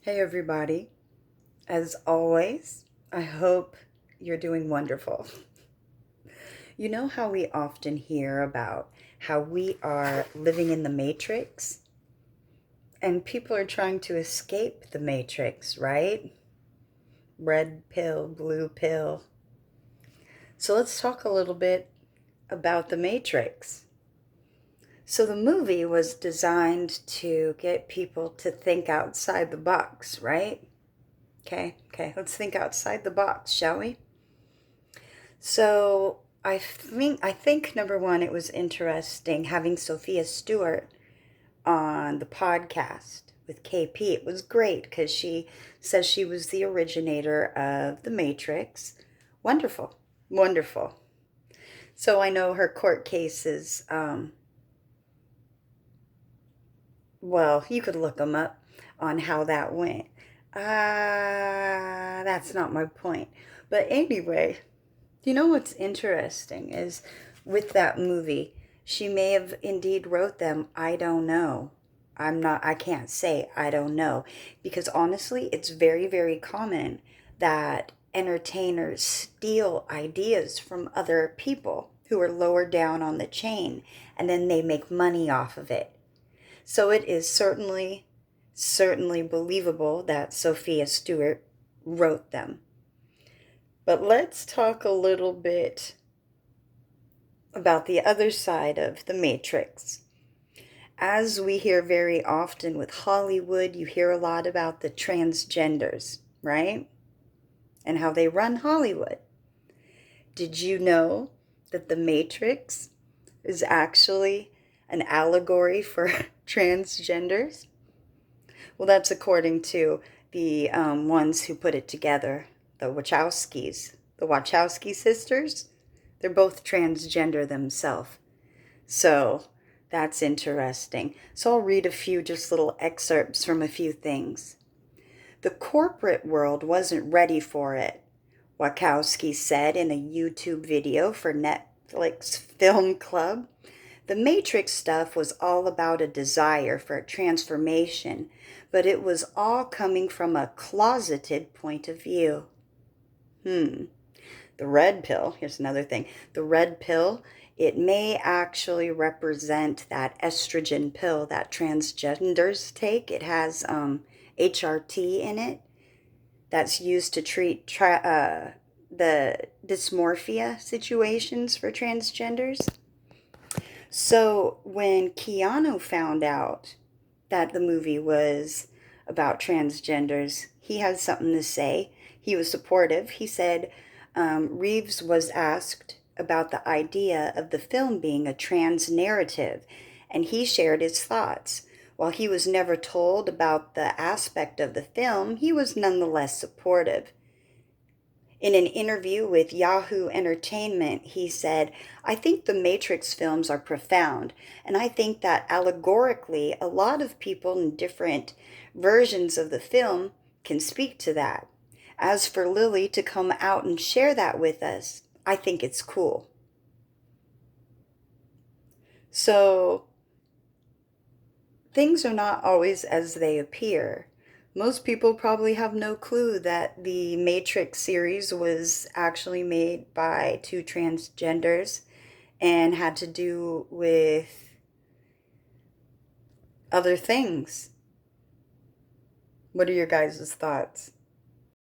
Hey, everybody. As always, I hope you're doing wonderful. You know how we often hear about how we are living in the matrix and people are trying to escape the matrix, right? Red pill, blue pill. So let's talk a little bit about the matrix. So the movie was designed to get people to think outside the box, right? Okay, let's think outside the box, shall we? So I think number one, it was interesting having Sophia Stewart on the podcast with KP. It was great because she says she was the originator of the Matrix. Wonderful, wonderful. So I know her court cases. Well, you could look them up on how that went. That's not my point. But anyway, you know what's interesting is with that movie, she may have indeed wrote them. I don't know. I can't say I don't know. Because honestly, it's very, very common that entertainers steal ideas from other people who are lower down on the chain and then they make money off of it. So it is certainly believable that Sophia Stewart wrote them. But let's talk a little bit about the other side of the matrix. As we hear very often with Hollywood, you hear a lot about the transgenders, right? And how they run Hollywood. Did you know that the Matrix is actually an allegory for transgenders? Well, that's according to the ones who put it together, the Wachowskis, the Wachowski sisters. They're both transgender themselves. So that's interesting. So I'll read a few just little excerpts from a few things. The corporate world wasn't ready for it, Wachowski said in a YouTube video for Netflix Film Club. The Matrix stuff was all about a desire for a transformation, but it was all coming from a closeted point of view. The red pill, here's another thing. The red pill, it may actually represent that estrogen pill that transgenders take. It has HRT in it that's used to treat the dysmorphia situations for transgenders. So when Keanu found out that the movie was about transgenders, he had something to say. He was supportive. He said Reeves was asked about the idea of the film being a trans narrative, and he shared his thoughts. While he was never told about the aspect of the film, he was nonetheless supportive. In an interview with Yahoo Entertainment, he said, I think the Matrix films are profound, and I think that allegorically, a lot of people in different versions of the film can speak to that. As for Lilly to come out and share that with us, I think it's cool. So, things are not always as they appear. Most people probably have no clue that the Matrix series was actually made by two transgenders and had to do with other things. What are your guys' thoughts?